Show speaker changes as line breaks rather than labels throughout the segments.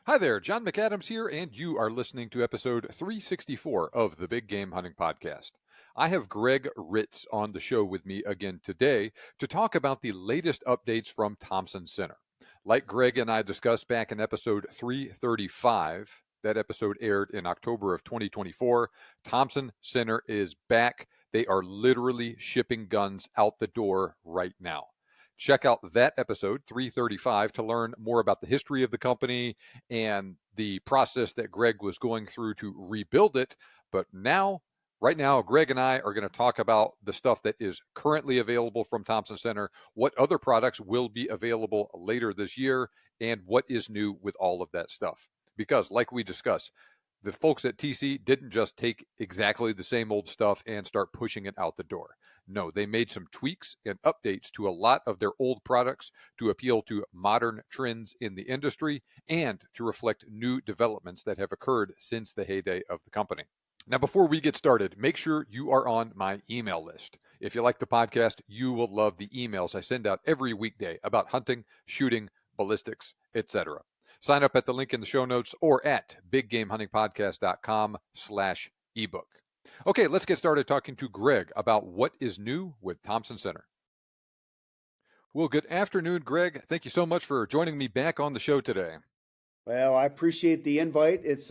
Hi there, John McAdams here, and you are listening to episode 364 of the Big Game Hunting Podcast. I have Gregg Ritz on the show with me again today to talk about the latest updates from Thompson Center. Like Gregg and I discussed back in episode 335, that episode aired in October of 2024, Thompson Center is back. They are literally shipping guns out the door right now. Check out that episode, 335, to learn more about the history of the company and the process that Gregg was going through to rebuild it. But now, right now, Gregg and I are going to talk about the stuff that is currently available from Thompson Center, what other products will be available later this year, and what is new with all of that stuff. Because, like we discussed, the folks at TC didn't just take exactly the same old stuff and start pushing it out the door. No, they made some tweaks and updates to a lot of their old products to appeal to modern trends in the industry and to reflect new developments that have occurred since the heyday of the company. Now, before we get started, make sure you are on my email list. If you like the podcast, you will love the emails I send out every weekday about hunting, shooting, ballistics, etc. Sign up at the link in the show notes or at biggamehuntingpodcast.com/ebook. Okay, let's get started talking to Gregg about what is new with Thompson Center. Well, good afternoon, Gregg. Thank you so much for joining me back on the show today.
Well, I appreciate the invite. It's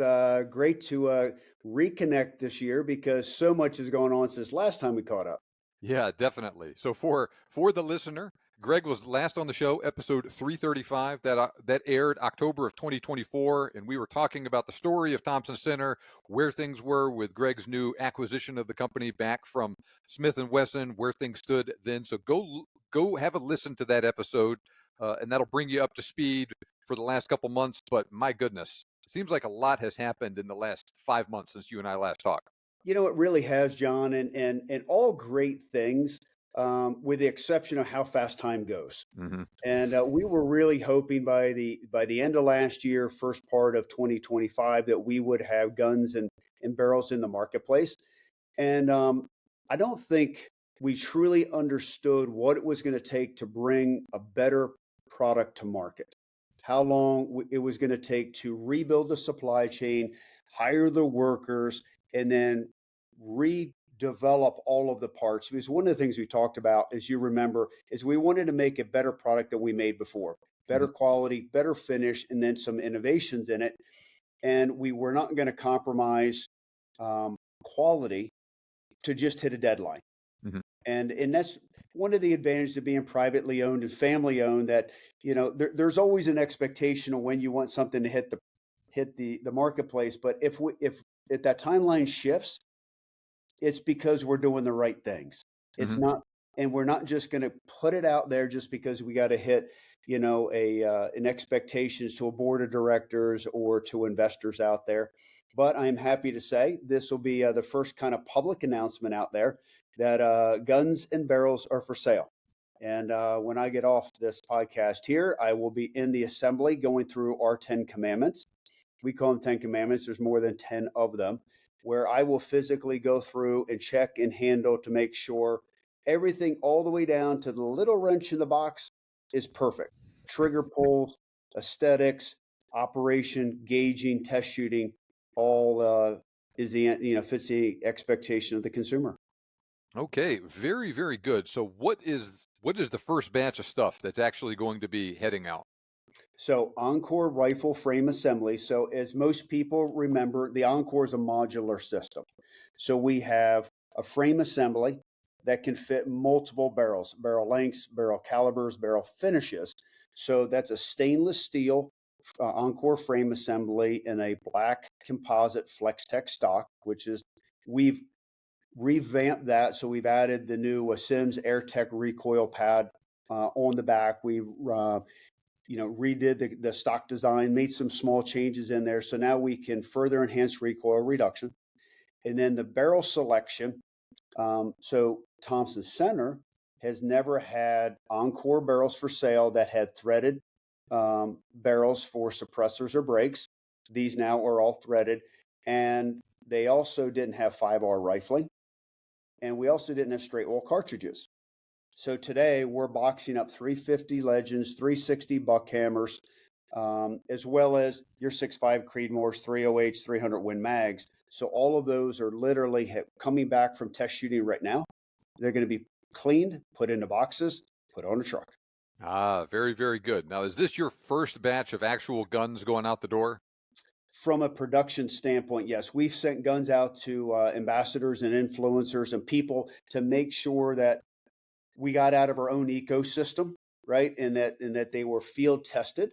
great to reconnect this year because so much has gone on since last time we caught up.
Yeah, definitely. So for the listener, Gregg was last on the show, episode 335, that aired October of 2024, and we were talking about the story of Thompson Center, where things were with Gregg's new acquisition of the company back from Smith and Wesson, where things stood then. So go have a listen to that episode, and that'll bring you up to speed for the last couple months. But my goodness, it seems like a lot has happened in the last 5 months since you and I last talked.
You know, it really has, John, and all great things, with the exception of how fast time goes.
Mm-hmm.
And we were really hoping by the end of last year, first part of 2025, that we would have guns and barrels in the marketplace. And I don't think we truly understood what it was going to take to bring a better product to market, how long it was going to take to rebuild the supply chain, hire the workers, and then redevelop all of the parts. Because one of the things we talked about, as you remember, is we wanted to make a better product than we made before, better
Mm-hmm.
quality, better finish, and then some innovations in it. And we were not going to compromise quality to just hit a deadline.
Mm-hmm.
And that's one of the advantages of being privately owned and family owned, that there's always an expectation of when you want something to hit the marketplace. But if that timeline shifts, it's because we're doing the right things. It's
Mm-hmm.
not, and we're not just going to put it out there just because we got to hit an expectations to a board of directors or to investors out there. But I'm happy to say this will be the first kind of public announcement out there that guns and barrels are for sale. And when I get off this podcast here, I will be in the assembly going through our 10 commandments. We call them 10 commandments. There's more than 10 of them, where I will physically go through and check and handle to make sure everything all the way down to the little wrench in the box is perfect. Trigger pulls, aesthetics, operation, gauging, test shooting, all is fits the expectation of the consumer.
Okay, very, very good. So what is the first batch of stuff that's actually going to be heading out?
So Encore rifle frame assembly. So as most people remember, the Encore is a modular system. So we have a frame assembly that can fit multiple barrels, barrel lengths, barrel calibers, barrel finishes. So that's a stainless steel Encore frame assembly in a black composite FlexTech stock, which is we've revamped that. So we've added the new Sims AirTech recoil pad on the back. We've redid the stock design, made some small changes in there. So now we can further enhance recoil reduction. And then the barrel selection. So Thompson Center has never had Encore barrels for sale that had threaded barrels for suppressors or brakes. These now are all threaded. And they also didn't have 5R rifling. And we also didn't have straight wall cartridges. So today we're boxing up 350 Legends, 360 Buckhammers, as well as your 6.5 Creedmoors, 308s, 300 Win Mags. So all of those are literally coming back from test shooting right now. They're going to be cleaned, put into boxes, put on a truck.
Ah, very, very good. Now, is this your first batch of actual guns going out the door?
From a production standpoint, yes, we've sent guns out to ambassadors and influencers and people to make sure that we got out of our own ecosystem, right? And that they were field tested.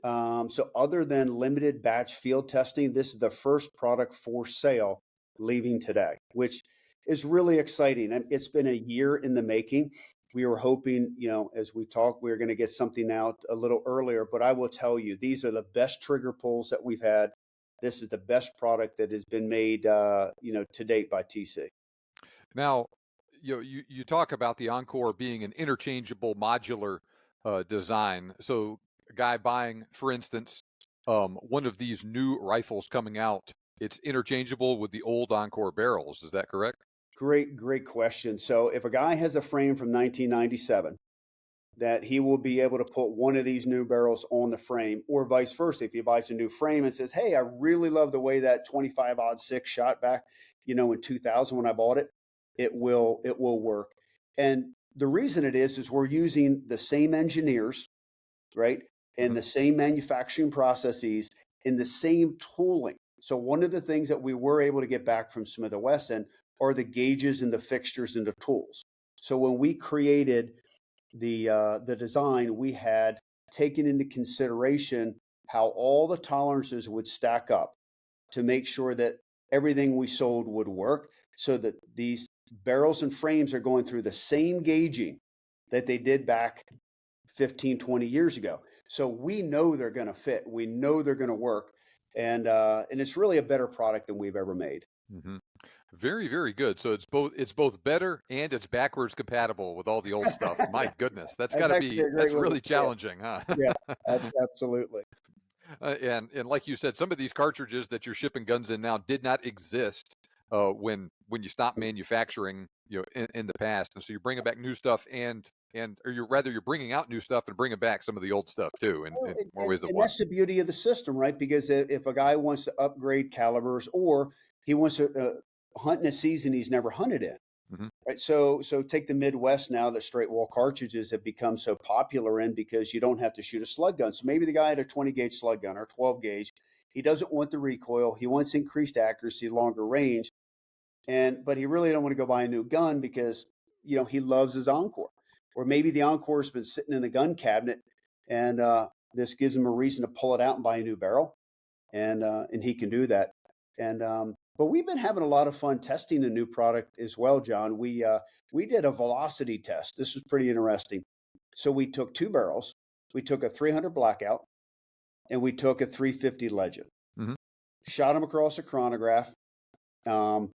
So other than limited batch field testing, this is the first product for sale leaving today, which is really exciting. And it's been a year in the making. We were hoping, as we talk, we were going to get something out a little earlier, but I will tell you, these are the best trigger pulls that we've had. This is the best product that has been made, to date by TC.
Now, you talk about the Encore being an interchangeable modular design. So, a guy buying, for instance, one of these new rifles coming out, it's interchangeable with the old Encore barrels. Is that correct?
Great question. So if a guy has a frame from 1997, that he will be able to put one of these new barrels on the frame, or vice versa. If he buys a new frame and says, "Hey, I really love the way that 25-06 shot back, in 2000 when I bought it," it will work. And the reason it is we're using the same engineers, right, and
Mhm.
the same manufacturing processes and the same tooling. So one of the things that we were able to get back from Smith& Wesson are the gauges and the fixtures and the tools. So when we created the design, we had taken into consideration how all the tolerances would stack up to make sure that everything we sold would work, so that these barrels and frames are going through the same gauging that they did back 15, 20 years ago. So we know they're going to fit. We know they're going to work. And it's really a better product than we've ever made.
Mhm. Very, very good. So it's both better and it's backwards compatible with all the old stuff. My goodness,
That's actually a great
that's
way to
really
say it.
challenging, huh?
Yeah, absolutely.
And like you said, some of these cartridges that you're shipping guns in now did not exist when you stopped manufacturing, in the past. And so you're bringing back new stuff and or you're bringing out new stuff and bringing back some of the old stuff too,
Well,
in
and,
more
and,
ways than
and
one.
that's the beauty of the system, right? Because if a guy wants to upgrade calibers, or he wants to hunt in a season he's never hunted in,
Hmm.
right? So take the Midwest now that straight wall cartridges have become so popular in, because you don't have to shoot a slug gun. So maybe the guy had a 20 gauge slug gun or 12 gauge. He doesn't want the recoil. He wants increased accuracy, longer range, but he really don't want to go buy a new gun because he loves his Encore. Or maybe the Encore's been sitting in the gun cabinet, and this gives him a reason to pull it out and buy a new barrel, and he can do that. But we've been having a lot of fun testing a new product as well, John. We did a velocity test. This was pretty interesting. So we took two barrels. We took a 300 Blackout, and we took a 350 Legend.
Hmm.
Shot them across a chronograph, um,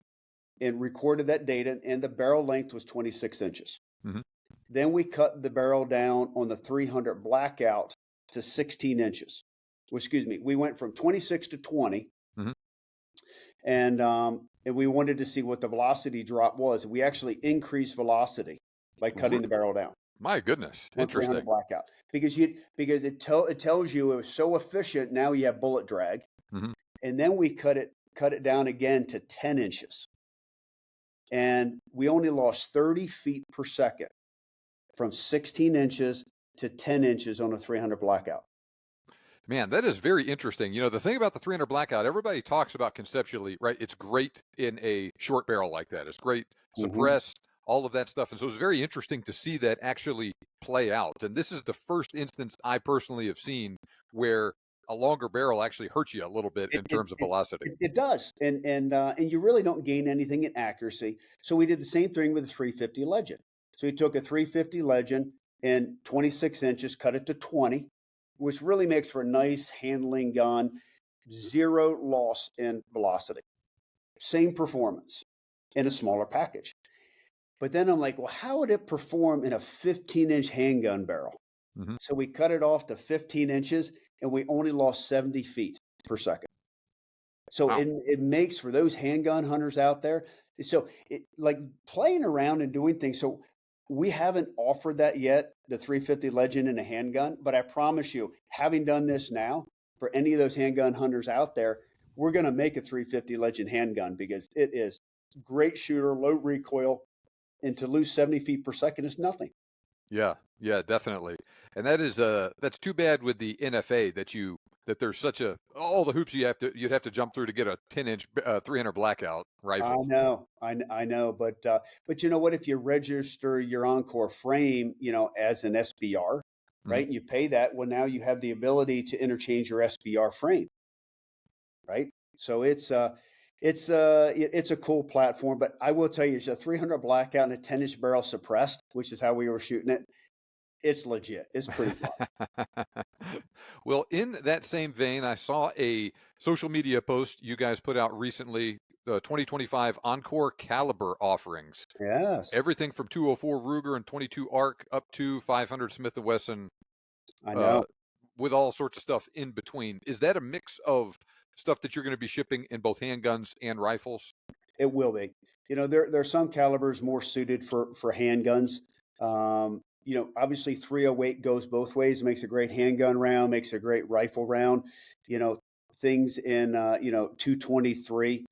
and recorded that data, and the barrel length was 26 inches.
Hmm.
Then we cut the barrel down on the 300 Blackout to 16 inches. Well, excuse me, we went from 26 to 20,
Hmm.
and we wanted to see what the velocity drop was. We actually increased velocity by cutting the barrel down
My goodness,
on 300
interesting.
Blackout, because it tells you it was so efficient. Now you have bullet drag,
Hmm.
and then we cut it down again to 10 inches, and we only lost 30 feet per second from 16 inches to 10 inches on a 300 Blackout.
Man, that is very interesting. The thing about the 300 Blackout, everybody talks about conceptually, right? It's great in a short barrel like that. It's great
Mm-hmm.
suppressed, all of that stuff. And so it's very interesting to see that actually play out. And this is the first instance I personally have seen where a longer barrel actually hurts you a little bit
It,
in
it,
terms of
it,
velocity.
it does, and you really don't gain anything in accuracy. So we did the same thing with the 350 Legend. So we took a 350 Legend and 26 inches, cut it to 20, which really makes for a nice handling gun, zero loss in velocity, same performance in a smaller package. But then I'm like, well, how would it perform in a 15-inch handgun barrel?
Hmm.
So we cut it off to 15 inches, and we only lost 70 feet per second. So
Wow.
it makes for those handgun hunters out there. So it like playing around and doing things. So We haven't offered that yet, the 350 Legend in a handgun, but I promise you, having done this now, for any of those handgun hunters out there, we're going to make a 350 Legend handgun because it is great shooter, low recoil, and to lose 70 feet per second is nothing.
Yeah, yeah, definitely. And that's too bad with the NFA that there's such all the hoops you'd have to jump through to get a 10-inch 300 blackout
I
rifle.
know, I know, but you know what? If you register your Encore frame, as an SBR,
Mhm.
right? You pay that. Well, now you have the ability to interchange your SBR frame, right? So it's a cool platform. But I will tell you, it's a 300 blackout and a 10-inch barrel suppressed, which is how we were shooting it. It's legit. It's pretty fun.
Well, in that same vein, I saw a social media post you guys put out recently, 2025 Encore caliber offerings.
Yes,
Everything from 204 Ruger and 22 ARC up to 500 Smith & Wesson,
I
uh,
know.
with all sorts of stuff in between. Is that a mix of stuff that you're going to be shipping in both handguns and rifles?
It will be. There are some calibers more suited for handguns. Obviously 308 goes both ways. It makes a great handgun round, makes a great rifle round. You know, things in 223.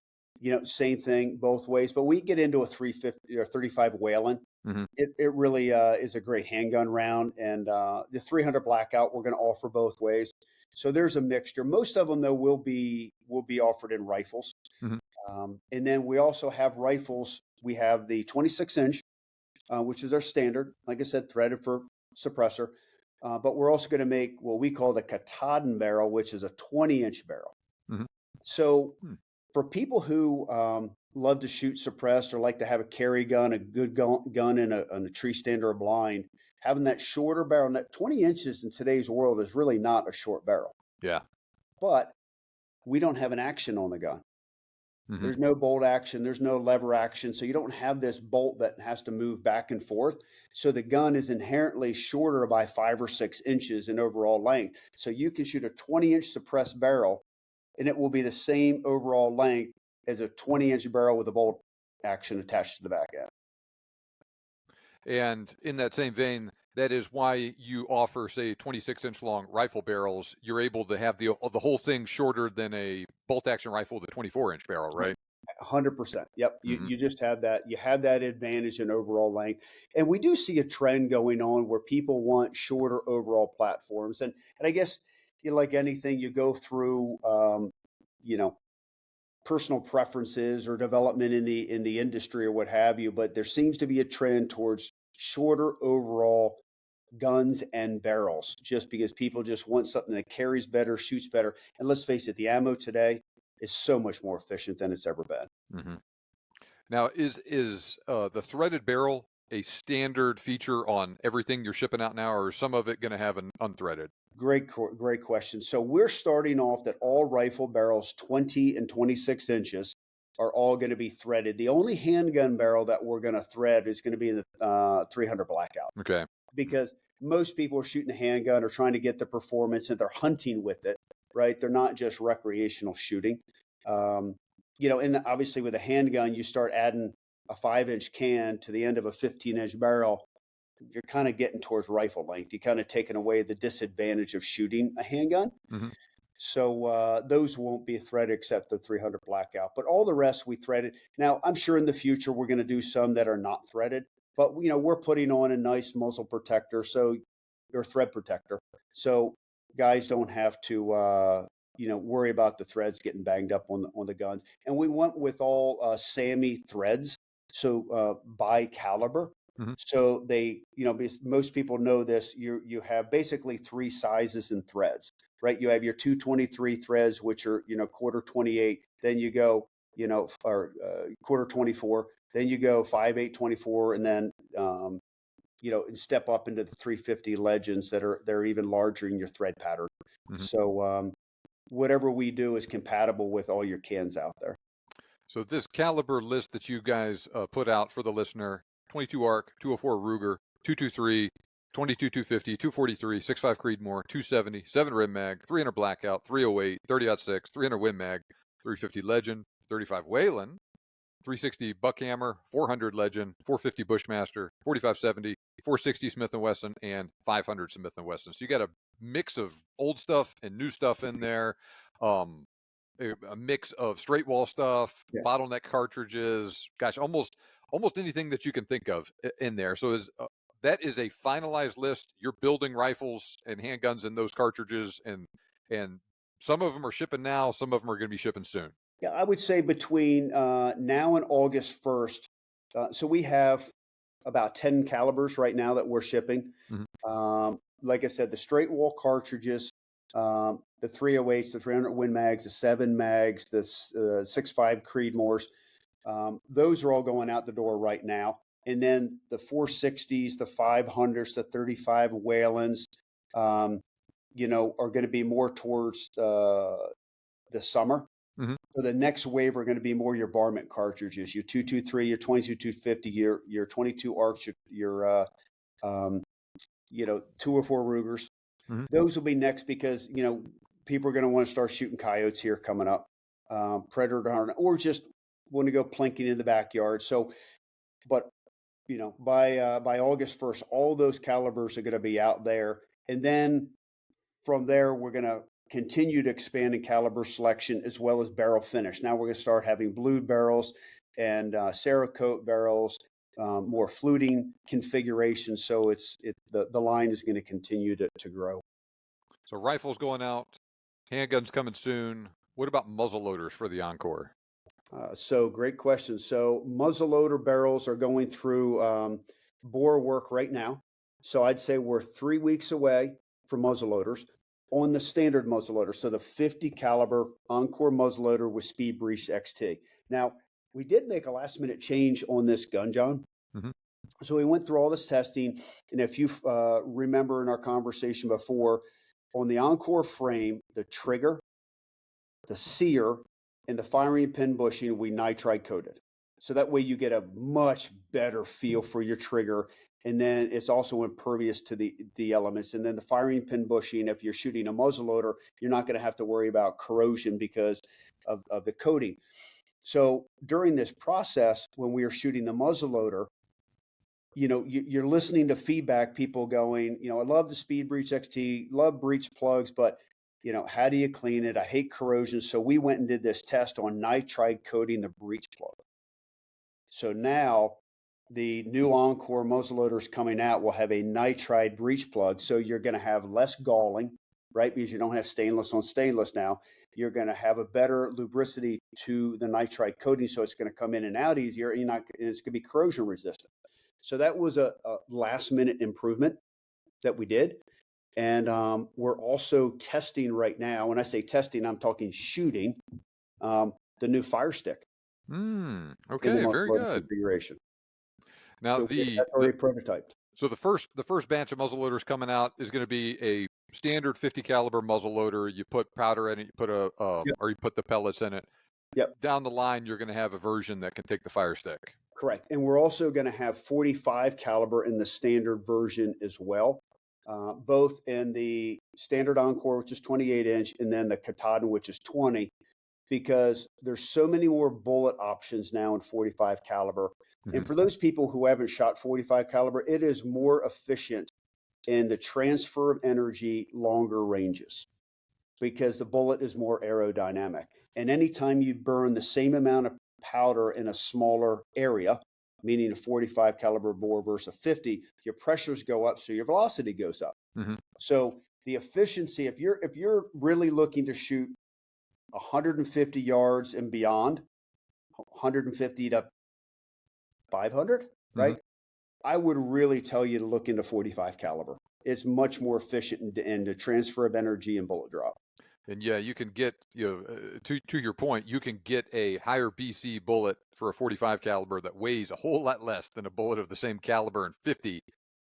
Same thing both ways. But we get into a 350 or 35 Whalen.
Hmm.
It really is a great handgun round, and the 300 blackout we're going to offer both ways. So there's a mixture. Most of them though will be offered in rifles.
Hmm.
And then we also have rifles. We have the 26-inch, which is our standard, like I said, threaded for suppressor. But we're also going to make what we call the Katahdin barrel, which is a 20-inch barrel.
Hmm.
So
Hmm.
for people who love to shoot suppressed or like to have a carry gun, a good gun in a tree stand or a blind, having that shorter barrel, that 20 inches in today's world is really not a short barrel.
Yeah.
But we don't have an action on the gun.
Hmm.
There's no bolt action, there's no lever action, so you don't have this bolt that has to move back and forth. So the gun is inherently shorter by 5 or 6 inches in overall length. So you can shoot a 20-inch suppressed barrel, and it will be the same overall length as a 20-inch barrel with a bolt action attached to the back end.
And in that same vein, that is why you offer, say, 26-inch long rifle barrels. You're able to have the whole thing shorter than a bolt action rifle with a 24-inch barrel, right?
100%. Yep. You
Hmm.
you just have that. You have that advantage in overall length, and we do see a trend going on where people want shorter overall platforms, and I guess like anything, you go through you know personal preferences or development in the industry or what have you. But there seems to be a trend towards shorter overall guns and barrels, just because people just want something that carries better, shoots better, and let's face it, the ammo today is so much more efficient than it's ever been.
Hmm. Now, is the threaded barrel a standard feature on everything you're shipping out now, or is some of it going to have an unthreaded?
Great question. So we're starting off that all rifle barrels 20 and 26 inches are all going to be threaded. The only handgun barrel that we're going to thread is going to be in the 300 blackout,
Okay.
because most people are shooting a handgun or trying to get the performance and they're hunting with it, right? They're not just recreational shooting. Um, and obviously with a handgun, you start adding a 5-inch can to the end of a 15-inch barrel, you're kind of getting towards rifle length. You're kind of taking away the disadvantage of shooting a handgun.
Hmm.
So those won't be threaded except the 300 blackout, but all the rest we threaded. Now I'm sure in the future we're going to do some that are not threaded, but we're putting on a nice muzzle protector, so or thread protector, so guys don't have to worry about the threads getting banged up on the guns. And we went with all SAMI threads, so bi caliber.
Hmm.
So they, because most people know this, you have basically three sizes in threads, right? You have your 223 threads, which are, quarter 28. Then you go, or quarter 24. Then you go 5/8 24, and then and step up into the 350 legends they're even larger in your thread pattern.
Hmm.
So whatever we do is compatible with all your cans out there.
So this caliber list that you guys put out for the listener: 22 ARC, 204 Ruger, 223, 22 250, 243, 65 Creedmoor, 270, 7 Rim Mag, 300 Blackout, 308, 30-06, 300 Win Mag, 350 Legend, 35 Whalen, 360 Buckhammer, 400 Legend, 450 Bushmaster, 4570, 460 Smith & Wesson, and 500 Smith & Wesson. So you got a mix of old stuff and new stuff in there. A mix of straight wall stuff,
Yeah.
bottleneck cartridges, gosh, almost anything that you can think of in there. So that is a finalized list. You're building rifles and handguns in those cartridges, and some of them are shipping now, some of them are going to be shipping soon.
Yeah, I would say between now and August 1st. So we have about 10 calibers right now that we're shipping. Like I said, the straight wall cartridges, the 308s, the 300 Win Mags, the 7 Mags, the 6.5 Creedmoors, those are all going out the door right now. And then the 460s, the 500s, the 35 Whalens, are going to be more towards the summer. So the next wave are going to be more your varmint cartridges, your 223, your 22 250, your 22 arcs, your 204 Rugers. Those will be next because people are going to want to start shooting coyotes here coming up, predator hunting, or just want to go plinking in the backyard. So, but by August 1st, all those calibers are going to be out there, and then from there we're going to continue to expand in caliber selection as well as barrel finish. Now we're going to start having blued barrels and Cerakote barrels, more fluting configurations. So the line is going to continue to grow.
So rifles going out, handguns coming soon. What about muzzle loaders for the Encore?
So great question. So muzzleloader barrels are going through bore work right now. So I'd say we're 3 weeks away from muzzleloaders on the standard muzzleloader. So the 50 caliber Encore muzzleloader with Speed Breach XT. Now we did make a last minute change on this gun, John. So we went through all this testing, and if you remember in our conversation before, on the Encore frame, the trigger, the sear, and the firing pin bushing, we nitride coated. So that way you get a much better feel for your trigger. And then it's also impervious to the elements. And then the firing pin bushing, if you're shooting a muzzleloader, you're not going to have to worry about corrosion because of the coating. So during this process, when we were shooting the muzzleloader, you're listening to feedback, people going, I love the Speed Breach XT, love breech plugs, but how do you clean it? I hate corrosion. So we went and did this test on nitride coating the breech plug. So now the new Encore muzzleloaders coming out will have a nitride breech plug. So you're going to have less galling, right? Because you don't have stainless on stainless now. You're going to have a better lubricity to the nitride coating. So it's going to come in and out easier. And it's going to be corrosion resistant. So that was a last minute improvement that we did. And we're also testing right now. When I say testing, I'm talking shooting the new Fire Stick.
Okay, very good.
Configuration.
Now
so that's already prototyped.
So the first batch of muzzleloaders coming out is going to be a standard 50 caliber muzzleloader. You put powder in it, you put or you put the pellets in it.
Yep.
Down the line, you're going to have a version that can take the Fire Stick.
Correct. And we're also going to have 45 caliber in the standard version as well. Both in the standard Encore, which is 28 inch, and then the Katahdin, which is 20, because there's so many more bullet options now in 45 caliber. And for those people who haven't shot 45 caliber, it is more efficient in the transfer of energy, longer ranges, because the bullet is more aerodynamic. And anytime you burn the same amount of powder in a smaller area, meaning a 45 caliber bore versus a 50, your pressures go up, so your velocity goes up. So the efficiency, if you're really looking to shoot 150 yards and beyond, 150 to 500, right? I would really tell you to look into 45 caliber. It's much more efficient in the transfer of energy and bullet drop.
And yeah, you can get, to your point, you can get a higher BC bullet for a 45 caliber that weighs a whole lot less than a bullet of the same caliber in 50,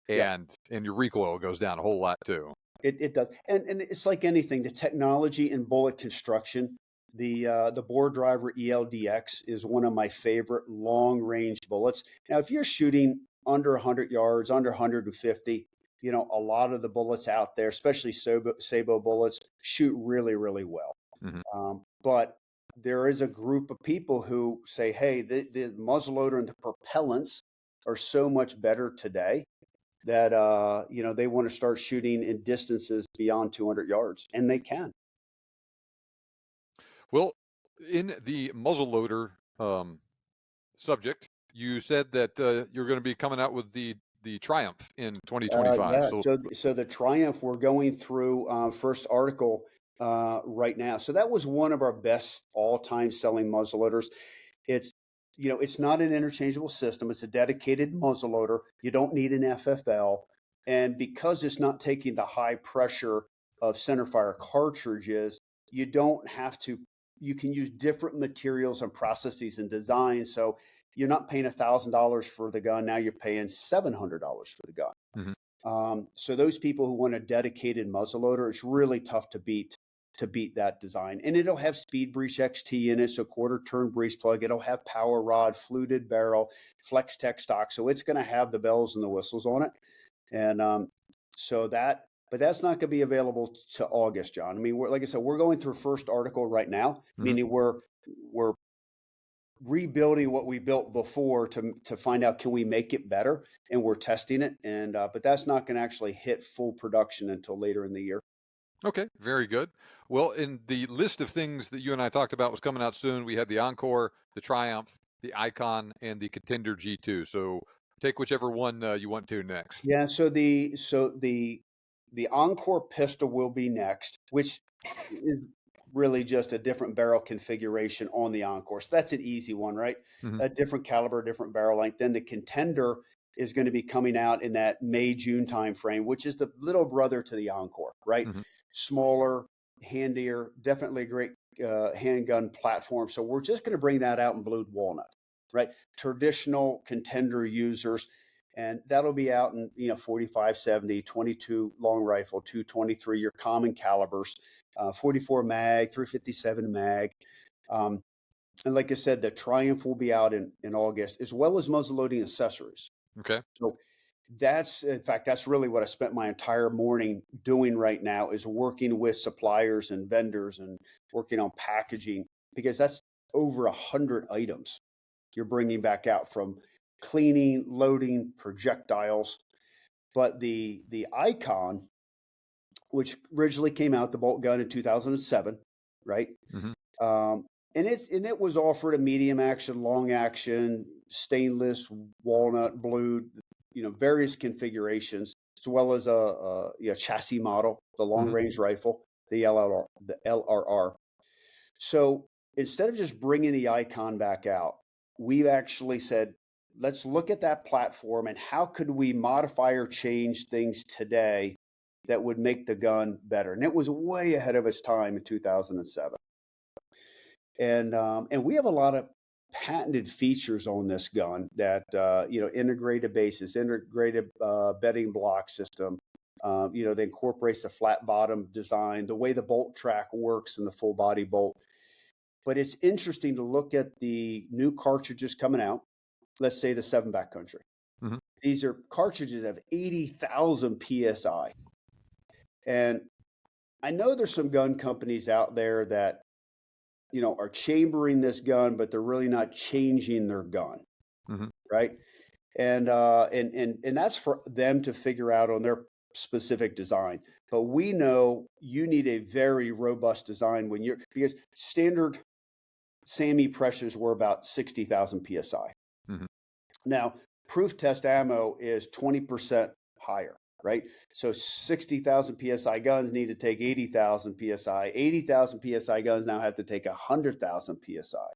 and your recoil goes down a whole lot too.
It does, and it's like anything. The technology in bullet construction, the bore driver ELDX is one of my favorite long range bullets. Now, if you're shooting under 100 yards, under 150. A lot of the bullets out there, especially Sabo bullets, shoot really, really well. But there is a group of people who say, hey, the muzzleloader and the propellants are so much better today that they want to start shooting in distances beyond 200 yards, and they can.
Well, in the muzzleloader subject, you said that you're going to be coming out with the Triumph in 2025.
Yeah,
So,
so the Triumph, we're going through first article right now. So that was one of our best all-time selling muzzleloaders. It's it's not an interchangeable system. It's a dedicated muzzleloader. You don't need an FFL, and because it's not taking the high pressure of centerfire cartridges, you don't have to. You can use different materials and processes and designs. So you're not paying $1,000 for the gun. Now you're paying $700 for the gun.
mhm.
So those people who want a dedicated muzzleloader, it's really tough to beat that design. And it'll have Speed Breach XT in it, so quarter turn breech plug. It'll have power rod, fluted barrel, flex tech stock. So it's going to have the bells and the whistles on it. And but that's not going to be available to August, John. I mean, like I said, we're going through first article right now, meaning we're rebuilding what we built before to find out, can we make it better, and we're testing it. And but that's not going to actually hit full production until later in the year.
Okay, very good. Well, in the list of things that you and I talked about was coming out soon, we had the Encore, the Triumph, the Icon, and the Contender G2. So take whichever one you want to next.
Yeah, so the Encore pistol will be next, which is really just a different barrel configuration on the Encore. So that's an easy one, right?
Mhm.
A different caliber, different barrel length. Then the Contender is going to be coming out in that May, June timeframe, which is the little brother to the Encore, right?
Mhm.
Smaller, handier, definitely a great handgun platform. So we're just going to bring that out in blued walnut, right? Traditional Contender users, and that'll be out in 45, 70, 22 long rifle, 223, your common calibers, 44 mag, 357 mag. And like I said, the Triumph will be out in August, as well as muzzleloading accessories.
Okay.
So in fact, that's really what I spent my entire morning doing right now, is working with suppliers and vendors and working on packaging, because that's over 100 items you're bringing back out, from cleaning, loading, projectiles. But the Icon, which originally came out, the bolt gun, in 2007, right?
Mhm.
And it was offered a medium action, long action, stainless, walnut, blued, various configurations, as well as a chassis model, the long
Mhm.
range rifle, the LRR. So instead of just bringing the Icon back out, we've actually said, let's look at that platform and how could we modify or change things today that would make the gun better. And it was way ahead of its time in 2007. And we have a lot of patented features on this gun that integrated bases, integrated bedding block system. That incorporates the flat bottom design, the way the bolt track works in the full body bolt. But it's interesting to look at the new cartridges coming out. Let's say the 7 backcountry.
Mhm.
These are cartridges of 80,000 psi, and I know there's some gun companies out there that are chambering this gun, but they're really not changing their gun,
Mhm.
right? And that's for them to figure out on their specific design. But we know you need a very robust design because standard SAMI pressures were about 60,000 psi.
Mhm.
Now, proof test ammo is 20% higher, right? So 60,000 psi guns need to take 80,000 psi. 80,000 psi guns now have to take 100,000 psi.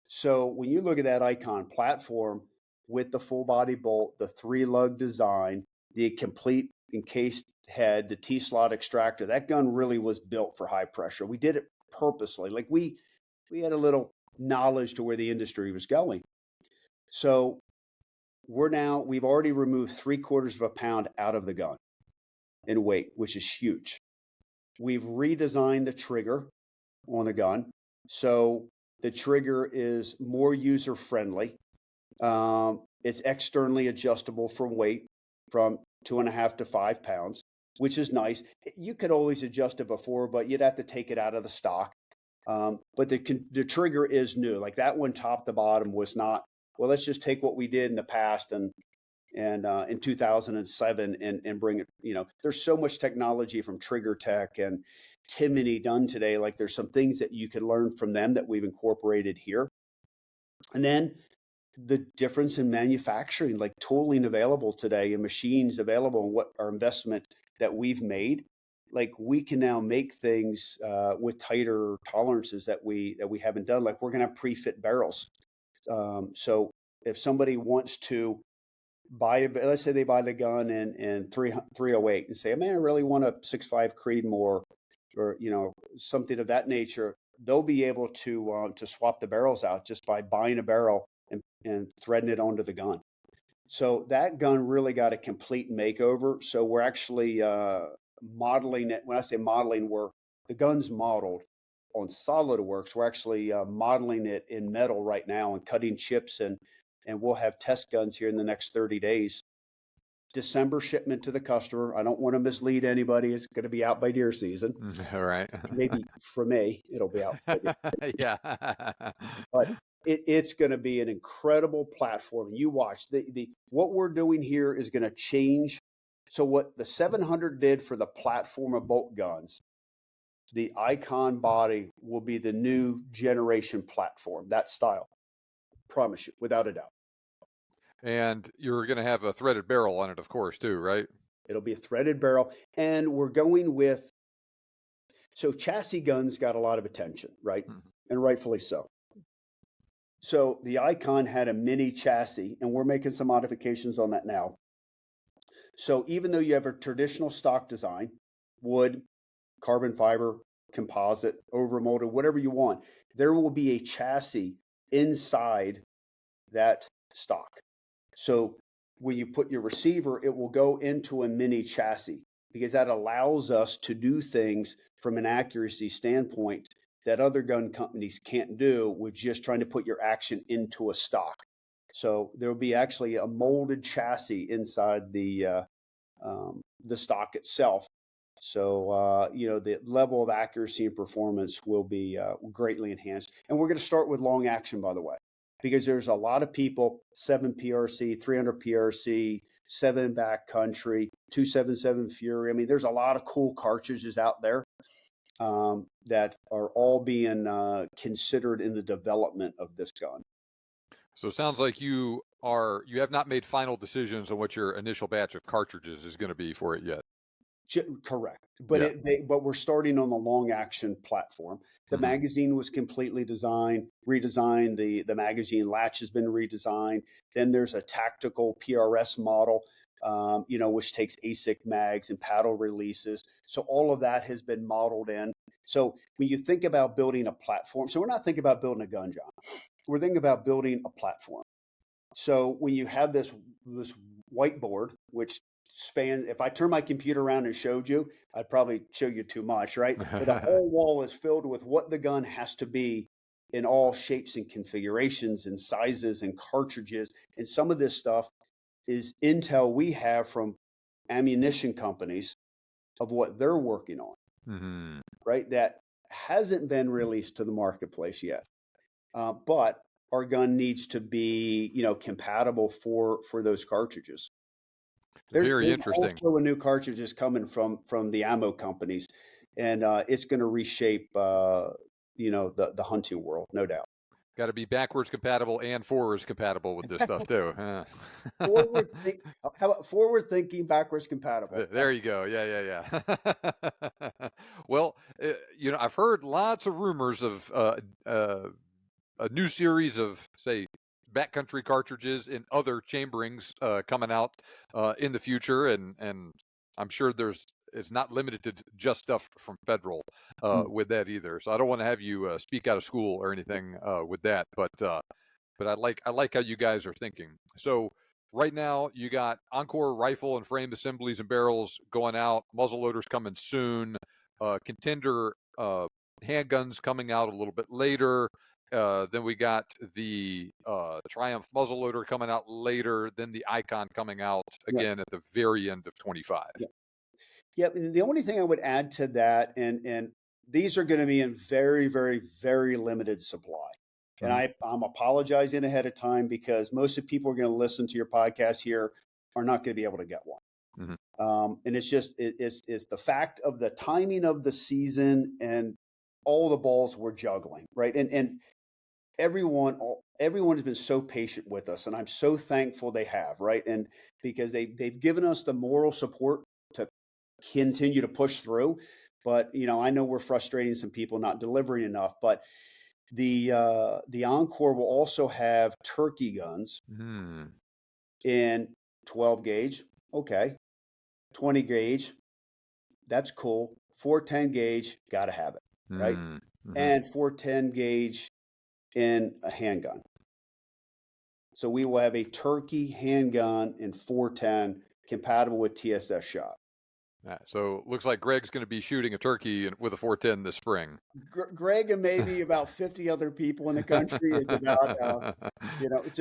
So when you look at that Icon platform with the full body bolt, the 3-lug design, the complete encased head, the T-slot extractor, that gun really was built for high pressure. We did it purposely. Like we had a little knowledge to where the industry was going. So we've already removed 3/4 of a pound out of the gun in weight, which is huge. We've redesigned the trigger on the gun. So the trigger is more user friendly. It's externally adjustable from weight, from 2.5 to 5 pounds, which is nice. You could always adjust it before, but you'd have to take it out of the stock. But the trigger is new. Like that one, top to bottom, was not. Well, let's just take what we did in the past and in 2007 and bring it. There's so much technology from Trigger Tech and Timony done today. Like there's some things that you could learn from them that we've incorporated here. And then the difference in manufacturing, like tooling available today and machines available, and what our investment that we've made, like we can now make things with tighter tolerances that we haven't done. Like we're going to have pre-fit barrels. So if somebody wants to let's say they buy the gun in 308 and say, man, I really want a 6.5 Creedmoor or something of that nature, they'll be able to swap the barrels out just by buying a barrel and threading it onto the gun. So that gun really got a complete makeover. So we're actually modeling it. When I say modeling, the gun's modeled on SolidWorks. We're actually modeling it in metal right now and cutting chips, and we'll have test guns here in the next 30 days. December shipment to the customer. I don't want to mislead anybody. It's going to be out by deer season.
All right.
Maybe for me, it'll be out by deer.
Yeah.
But it's going to be an incredible platform. You watch what we're doing here is going to change. So what the 700 did for the platform of bolt guns, the Icon body will be the new generation platform, that style. Promise you, without a doubt.
And you're going to have a threaded barrel on it, of course, too, right?
It'll be a threaded barrel. And we're going with, so chassis guns got a lot of attention, right? Mm-hmm. And rightfully so. So the Icon had a mini chassis, and we're making some modifications on that now. So even though you have a traditional stock design, wood, carbon fiber, composite, overmolded, whatever you want, there will be a chassis inside that stock. So when you put your receiver, it will go into a mini chassis, because that allows us to do things from an accuracy standpoint that other gun companies can't do with just trying to put your action into a stock. So there will be actually a molded chassis inside the stock itself. So the level of accuracy and performance will be greatly enhanced. And we're going to start with long action, by the way, because there's a lot of people, 7 PRC, 300 PRC, 7 backcountry, 277 Fury. I mean, there's a lot of cool cartridges out there that are all being considered in the development of this gun.
So it sounds like you have not made final decisions on what your initial batch of cartridges is going to be for it yet.
Correct, but but we're starting on the long action platform. The magazine was completely redesigned. The magazine latch has been redesigned. Then there's a tactical PRS model, which takes ASIC mags and paddle releases. So all of that has been modeled in. So when you think about building a platform, so we're not thinking about building a gun, John. We're thinking about building a platform. So when you have this whiteboard, which spans, if I turn my computer around and showed you, I'd probably show you too much, right? But the whole wall is filled with what the gun has to be in all shapes and configurations and sizes and cartridges. And some of this stuff is intel we have from ammunition companies of what they're working on, right? That hasn't been released to the marketplace yet. But our gun needs to be, compatible for those cartridges.
There's very interesting.
Also a new cartridges coming from the ammo companies, and it's going to reshape, the hunting world, no doubt.
Got to be backwards compatible and forwards compatible with this stuff too.
How about forward thinking, backwards compatible?
There you go. Yeah. Well, I've heard lots of rumors of a new series of, say, backcountry cartridges and other chamberings coming out in the future, and I'm sure it's not limited to just stuff from Federal with that either. So I don't want to have you speak out of school or anything with that, but I like how you guys are thinking. So right now you got Encore rifle and frame assemblies and barrels going out, muzzle loaders coming soon, Contender handguns coming out a little bit later. Then we got the Triumph muzzleloader coming out later. Then the Icon coming out again at the very end of 25.
Yeah. And the only thing I would add to that, and these are going to be in very, very, very limited supply. And
Mhm.
I'm apologizing ahead of time because most of the people who are going to listen to your podcast here are not going to be able to get one.
Mhm.
And it's just it's the fact of the timing of the season and all the balls we're juggling, right? And everyone has been so patient with us, and I'm so thankful they have, right? And because they've given us the moral support to continue to push through. But I know we're frustrating some people not delivering enough. But the Encore will also have turkey guns
Mm.
in 12 gauge. Okay, 20 gauge. That's cool. 410 gauge, got to have it, right?
Mm. Mhm.
And 410 gauge in a handgun. So we will have a turkey handgun in 410 compatible with TSS shot.
So looks like Greg's going to be shooting a turkey with a 410 this spring.
Greg and maybe about 50 other people in the country is about,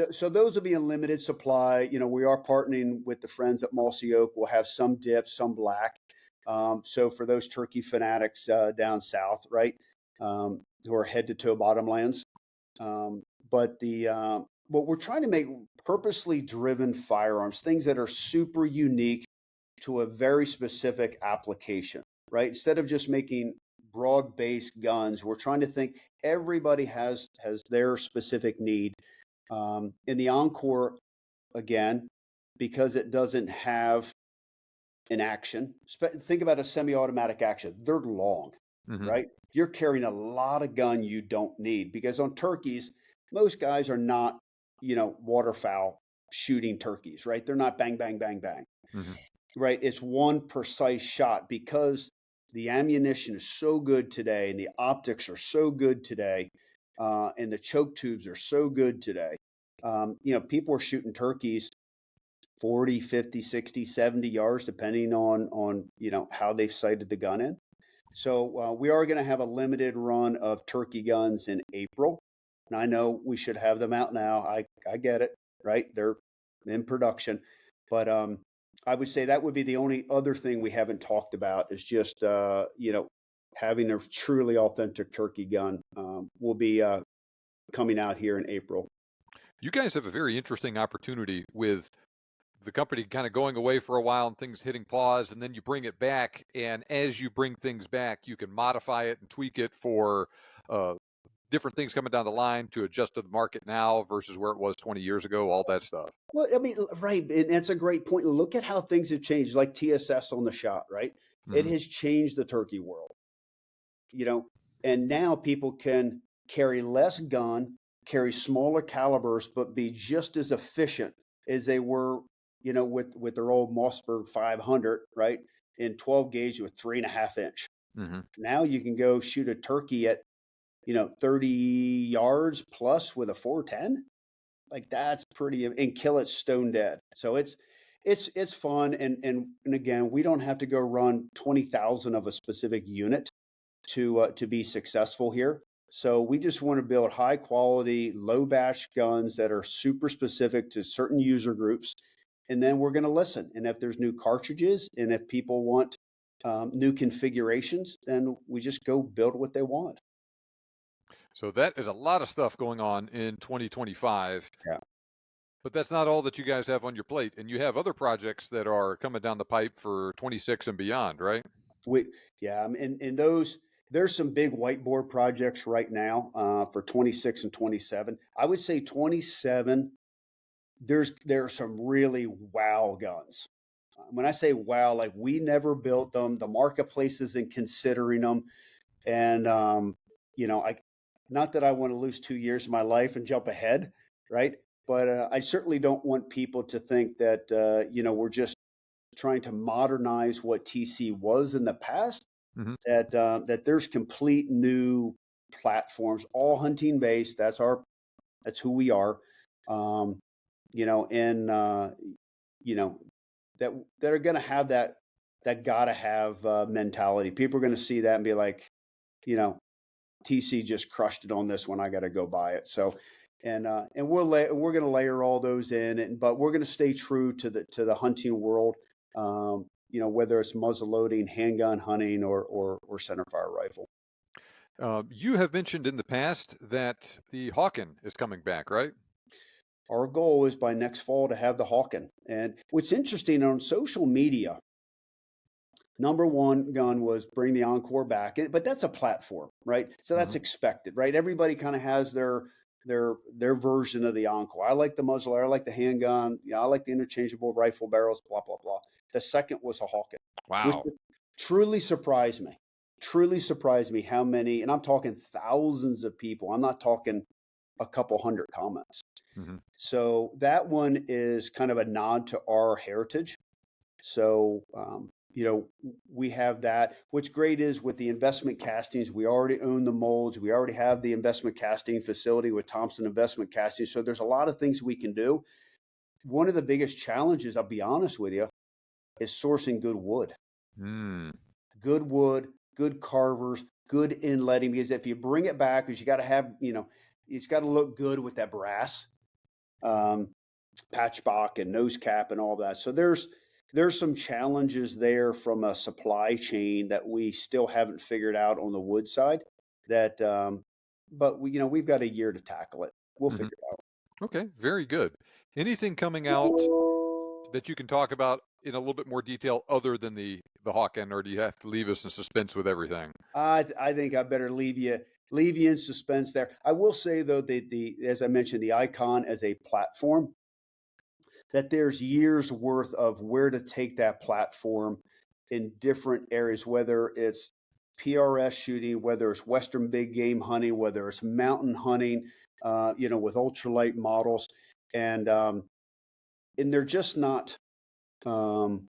so those will be in limited supply. We are partnering with the friends at Mossy Oak. We'll have some dips, some black. So for those turkey fanatics down south, right, who are head to toe bottomlands. But we're trying to make purposely driven firearms, things that are super unique to a very specific application, right? Instead of just making broad-based guns, we're trying to think everybody has their specific need. In the Encore, again, because it doesn't have an action. Think about a semi-automatic action. They're long,
Mhm.
right? You're carrying a lot of gun you don't need because on turkeys, most guys are not, waterfowl shooting turkeys, right? They're not bang, bang, bang, bang,
Mhm.
right? It's one precise shot because the ammunition is so good today and the optics are so good today, and the choke tubes are so good today. People are shooting turkeys 40, 50, 60, 70 yards, depending on how they've sighted the gun in. So we are going to have a limited run of turkey guns in April. And I know we should have them out now. I get it, right? They're in production. But I would say that would be the only other thing we haven't talked about is just, having a truly authentic turkey gun will be coming out here in April.
You guys have a very interesting opportunity with the company kind of going away for a while and things hitting pause, and then you bring it back. And as you bring things back, you can modify it and tweak it for uh, different things coming down the line to adjust to the market now versus where it was 20 years ago, all that stuff.
Well, I mean, right, and that's a great point. Look at how things have changed, like TSS on the shot, right? It
Hmm.
has changed the turkey world, you know, and now people can carry less gun, carry smaller calibers, but be just as efficient as they were, with their old Mossberg 500, right? In 12 gauge with 3.5 inch.
Hmm.
Now you can go shoot a turkey at, 30 yards plus with a 410. Like that's pretty, and kill it stone dead. So it's fun, and again, we don't have to go run 20,000 of a specific unit to be successful here. So we just want to build high quality, low batch guns that are super specific to certain user groups, and then we're going to listen. And if there's new cartridges, and if people want new configurations, then we just go build what they want.
So that is a lot of stuff going on in 2025.
Yeah.
But that's not all that you guys have on your plate. And you have other projects that are coming down the pipe for 26 and beyond, right?
We, yeah, and those there's some big whiteboard projects right now for 26 and 27. I would say 27. There are some really wow guns. When I say wow, like we never built them. The marketplace isn't considering them, and I not that I want to lose 2 years of my life and jump ahead, right? But I certainly don't want people to think that we're just trying to modernize what TC was in the past.
Hmm.
That there's complete new platforms, all hunting based. That's who we are. Um, and you know that are going to have that gotta have mentality. People are going to see that and be like, you know, TC just crushed it on this one. I got to go buy it. So, and we're going to layer all those in, but we're going to stay true to the hunting world. Whether it's muzzle loading, handgun hunting, or centerfire rifle.
You have mentioned in the past that the Hawken is coming back, right?
Our goal is by next fall to have the Hawken. And what's interesting on social media, number one gun was bring the Encore back, but that's a platform, right? So
Hmm.
that's expected, right? Everybody kind of has their version of the Encore. I like the muzzleloader, I like the handgun, I like the interchangeable rifle barrels, blah blah blah. The second was a Hawken, which
Wow.
truly surprised me. Truly surprised me how many, and I'm talking thousands of people. I'm not talking a couple hundred comments.
Hmm.
So that one is kind of a nod to our heritage. So, we have that. What's great is with the investment castings, we already own the molds. We already have the investment casting facility with Thompson Investment Casting. So there's a lot of things we can do. One of the biggest challenges, I'll be honest with you, is sourcing good wood.
Mm.
Good wood, good carvers, good inletting. Because if you bring it back, because you got to have, it's got to look good with that brass. Um, patchbok and nose cap and all that. So there's some challenges there from a supply chain that we still haven't figured out on the wood side. That, but we've got a year to tackle it. We'll
Hmm.
figure it out.
Okay, very good. Anything coming out that you can talk about in a little bit more detail other than the Hawken, or do you have to leave us in suspense with everything?
I think I better leave you in suspense there. I will say though the as I mentioned the Icon as a platform, that there's years worth of where to take that platform in different areas, whether it's PRS shooting, whether it's Western big game hunting, whether it's mountain hunting, with ultralight models, and they're just not um,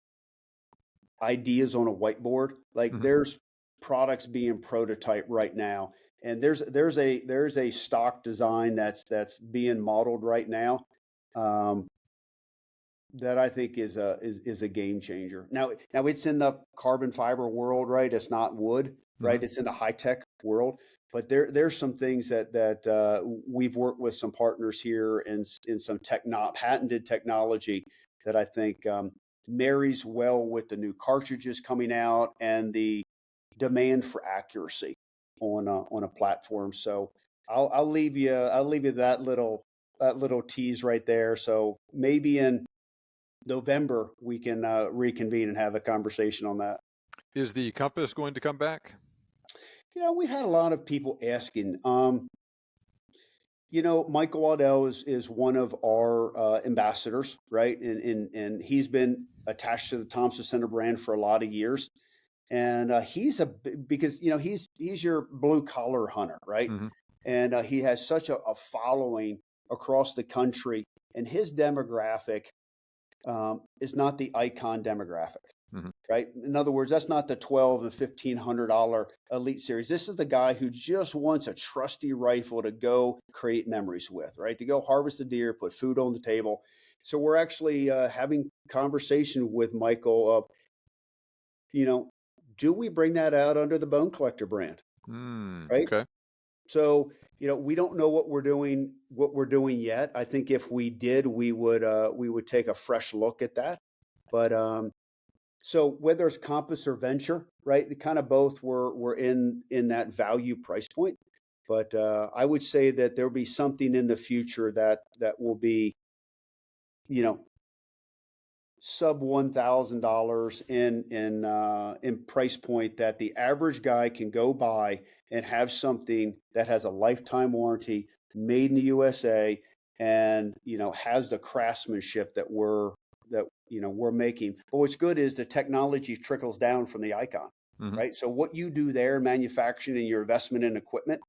ideas on a whiteboard. Like
Hmm.
there's products being prototyped right now, and there's a stock design that's being modeled right now. Um, that I think is a game changer. Now it's in the carbon fiber world, right? It's not wood,
Hmm.
right? It's in the high tech world. But there's some things that we've worked with some partners here in some patented technology that I think marries well with the new cartridges coming out and the demand for accuracy on a platform. So I'll leave you that little tease right there. So maybe in November, we can reconvene and have a conversation on that.
Is the Compass going to come back?
We had a lot of people asking. Michael Waddell is one of our ambassadors, right? And he's been attached to the Thompson Center brand for a lot of years. And because he's your blue collar hunter, right?
Hmm.
And he has such a following across the country, and his demographic is not the icon demographic,
Hmm.
right? In other words, that's not the 12 and $1,500 Elite Series. This is the guy who just wants a trusty rifle to go create memories with, right? To go harvest a deer, put food on the table. So we're actually having conversation with Michael of, you know, do we bring that out under the Bone Collector brand,
Mm,
right?
okay.
So we don't know what we're doing yet. I think if we did, we would take a fresh look at that. But so whether it's Compass or Venture, right? The kind of both were in that value price point. But I would say that there'll be something in the future that will be, you know, sub $1,000 in price point that the average guy can go buy and have something that has a lifetime warranty, made in the USA, and has the craftsmanship that we're making. But what's good is the technology trickles down from the Icon,
Hmm.
right? So what you do there, manufacturing and your investment in equipment,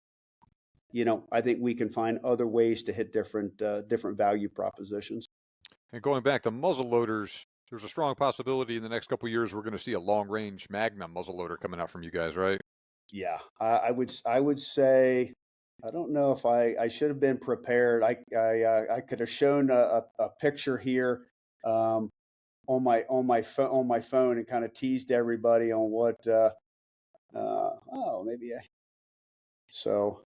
I think we can find other ways to hit different value propositions.
And going back to muzzle loaders, there's a strong possibility in the next couple of years we're going to see a long range Magnum muzzle loader coming out from you guys, right?
Yeah, I would say I don't know if I should have been prepared. I could have shown a picture here on my phone and kind of teased everybody on what maybe so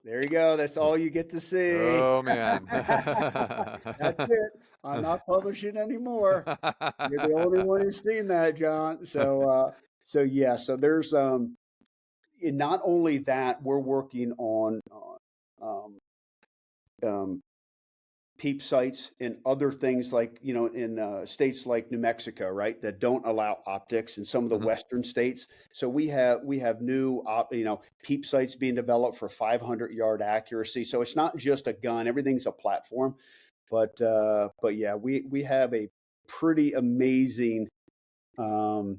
there you go. That's all you get to see.
Oh man.
That's it. I'm not publishing anymore. You're the only one who's seen that, John. So yeah, so there's and not only that, we're working on um, um, peep sites and other things like, in states like New Mexico, right, that don't allow optics, in some of the
Mhm.
western states. So we have new peep sites being developed for 500-yard accuracy. So it's not just a gun; everything's a platform. But yeah, we have a pretty amazing um,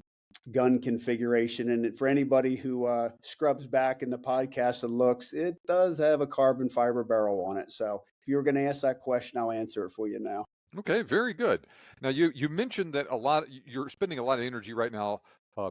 gun configuration. And for anybody who scrubs back in the podcast and looks, it does have a carbon fiber barrel on it. So if you were going to ask that question, I'll answer it for you now.
Okay, very good. Now you mentioned that you're spending a lot of energy right now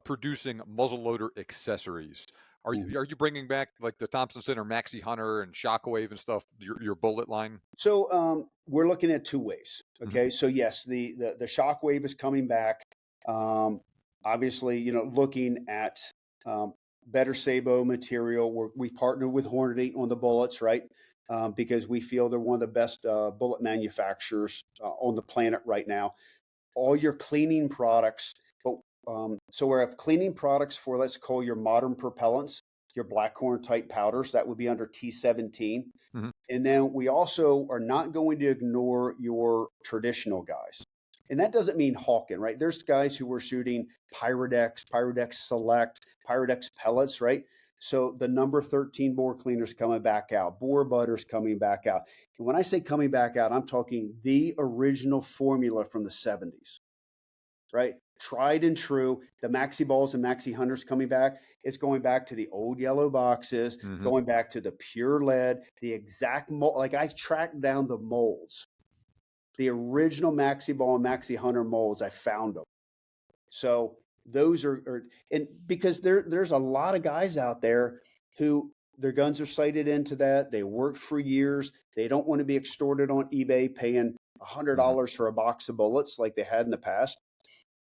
producing muzzleloader accessories.
Mhm.
Are you bringing back like the Thompson Center Maxi Hunter and Shockwave and stuff? Your bullet line.
So we're looking at two ways.
Hmm.
Okay, so yes, the shockwave is coming back. Um, Obviously, looking at um, better Sabo material. We partnered with Hornady on the bullets, right? Because we feel they're one of the best bullet manufacturers on the planet right now. All your cleaning products, but so we have cleaning products for, let's call, your modern propellants, your black corn type powders. That would be under T17.
Hmm.
And then we also are not going to ignore your traditional guys. And that doesn't mean hawking, right? There's guys who were shooting Pyrodex, Pyrodex Select, Pyrodex pellets, right? So the number 13 bore cleaners coming back out, bore butters coming back out. And when I say coming back out, I'm talking the original formula from the 70s, right? Tried and true. The Maxi Balls and Maxi Hunters coming back. It's going back to the old yellow boxes,
Hmm.
going back to the pure lead, the exact mold. Like, I tracked down the molds, the original Maxi Ball and Maxi Hunter molds. I found them. So those and because there's a lot of guys out there who their guns are sighted into that. They worked for years. They don't want to be extorted on eBay paying
Hmm.
$100 for a box of bullets like they had in the past.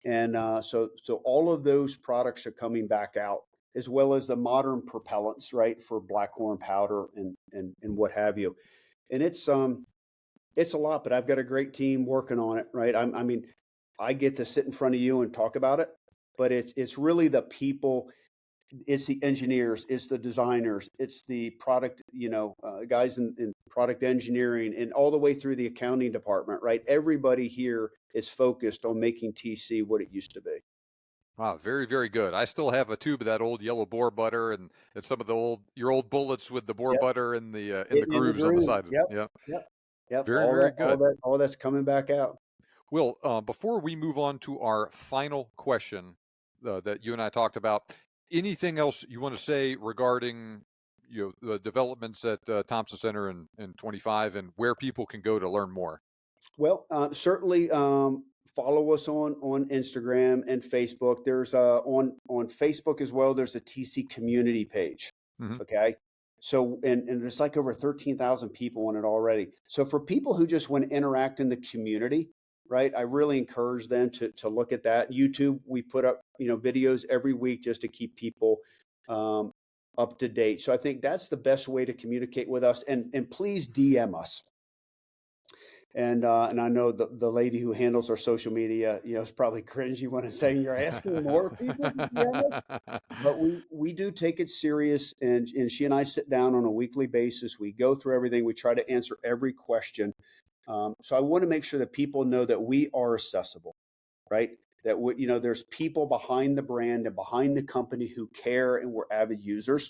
And so all of those products are coming back out, as well as the modern propellants, right, for blackhorn powder and what have you. And it's a lot, but I've got a great team working on it, right? I mean, I get to sit in front of you and talk about it, but it's really the people, it's the engineers, it's the designers, it's the product, guys in product engineering, and all the way through the accounting department, right? Everybody here is focused on making TC what it used to be.
Wow, very, very good. I still have a tube of that old yellow boar butter and some of the your old bullets with the boar
Yep,
butter and the
hitting in the
grooves on the
groove.
side.
Yep,
Yeah,
yep, yep.
very, very good.
All that's coming back out.
Will, before we move on to our final question that you and I talked about, anything else you want to say regarding the developments at Thompson Center in 25 and where people can go to learn more?
Well, certainly follow us on Instagram and Facebook. There's on Facebook as well. There's a TC community page.
Hmm.
Okay, so and there's like over 13,000 people on it already. So for people who just want to interact in the community, right? I really encourage them to look at that. YouTube, we put up videos every week just to keep people um, up to date. So I think that's the best way to communicate with us. And please DM us. And I know the lady who handles our social media, is probably cringy when it's saying you're asking more people to DM us, but we do take it serious, and she and I sit down on a weekly basis. We go through everything. We try to answer every question. So I want to make sure that people know that we are accessible, right? That there's people behind the brand and behind the company who care, and we're avid users.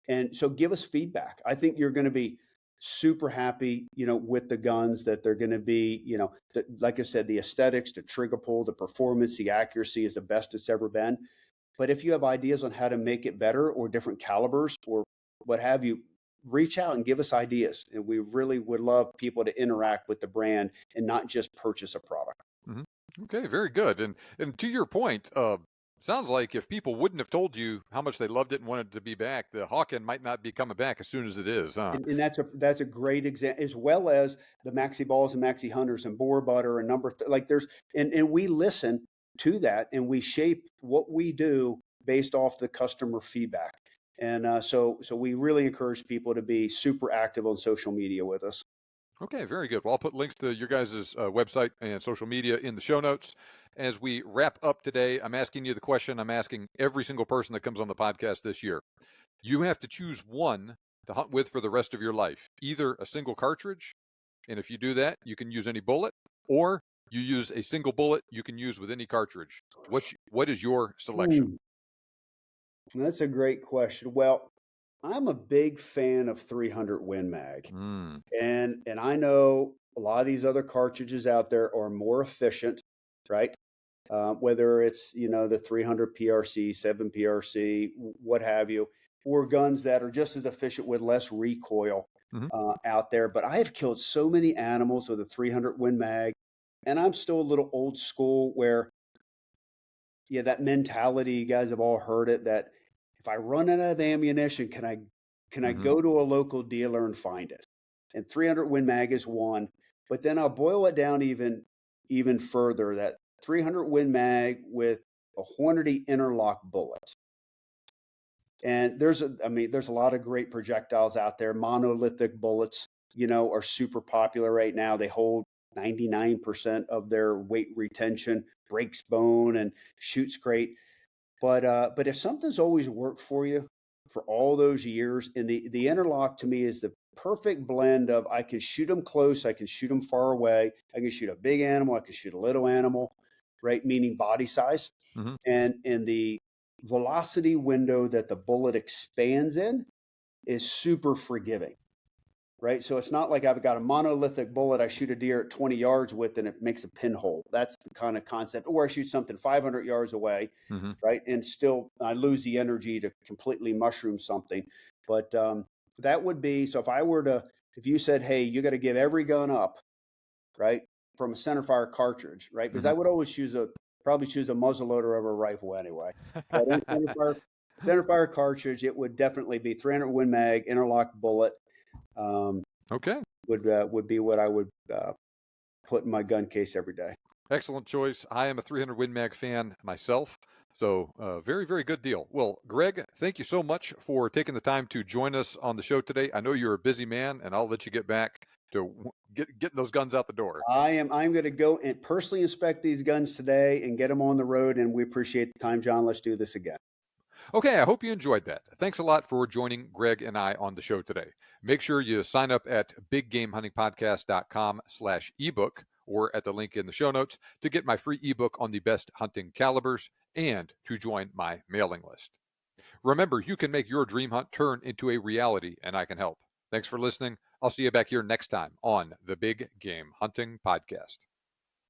And so give us feedback. I think you're going to be super happy, with the guns, that they're going to be, like I said, the aesthetics, the trigger pull, the performance, the accuracy is the best it's ever been. But if you have ideas on how to make it better, or different calibers or what have you, reach out and give us ideas. And we really would love people to interact with the brand and not just purchase a product.
Mhm. Okay, very good. And to your point, sounds like if people wouldn't have told you how much they loved it and wanted to be back, the Hawken might not be coming back as soon as it is, huh?
And that's a great example, as well as the Maxi Balls and Maxi Hunters and Boar Butter and like there's and we listen to that, and we shape what we do based off the customer feedback. And so we really encourage people to be super active on social media with us.
Okay, very good. Well, I'll put links to your guys' website and social media in the show notes. As we wrap up today, I'm asking you the question I'm asking every single person that comes on the podcast this year. You have to choose one to hunt with for the rest of your life, either a single cartridge, and if you do that, you can use any bullet, or you use a single bullet you can use with any cartridge. What is your selection?
Hmm, that's a great question. Well, I'm a big fan of 300 Win Mag,
Mm,
and I know a lot of these other cartridges out there are more efficient, right? Whether it's the 300 PRC, 7 PRC, what have you, or guns that are just as efficient with less recoil
hmm
out there. But I have killed so many animals with a 300 Win Mag, and I'm still a little old school where yeah, that mentality, you guys have all heard it, that if I run out of ammunition, can I
hmm
go to a local dealer and find it? And 300 Win Mag is one, but then I'll boil it down even further. That 300 Win Mag with a Hornady interlock bullet. And there's a lot of great projectiles out there. Monolithic bullets, are super popular right now. They hold 99% of their weight retention, breaks bone, and shoots great. But if something's always worked for you for all those years, and the interlock to me is the perfect blend of I can shoot them close, I can shoot them far away, I can shoot a big animal, I can shoot a little animal, right? Meaning body size,
hmm
and the velocity window that the bullet expands in is super forgiving, right? So it's not like I've got a monolithic bullet I shoot a deer at 20 yards with and it makes a pinhole. That's the kind of concept. Or I shoot something 500 yards away,
hmm
right? And still I lose the energy to completely mushroom something. But that would be so if you said, hey, you got to give every gun up, right, from a centerfire cartridge, right? Because
hmm
I would always probably choose a muzzleloader over a rifle anyway. But in centerfire cartridge, it would definitely be 300 Win Mag, interlock bullet. Um,
Okay.
would be what I would put in my gun case every day.
Excellent choice. I am a 300 Win Mag fan myself. So, very, very good deal. Well, Gregg, thank you so much for taking the time to join us on the show today. I know you're a busy man, and I'll let you get back to getting those guns out the door.
I'm going to go and personally inspect these guns today and get them on the road. And we appreciate the time, John. Let's do this again.
Okay, I hope you enjoyed that. Thanks a lot for joining Gregg and I on the show today. Make sure you sign up at biggamehuntingpodcast.com/ebook or at the link in the show notes to get my free ebook on the best hunting calibers and to join my mailing list. Remember, you can make your dream hunt turn into a reality, and I can help. Thanks for listening. I'll see you back here next time on the Big Game Hunting Podcast.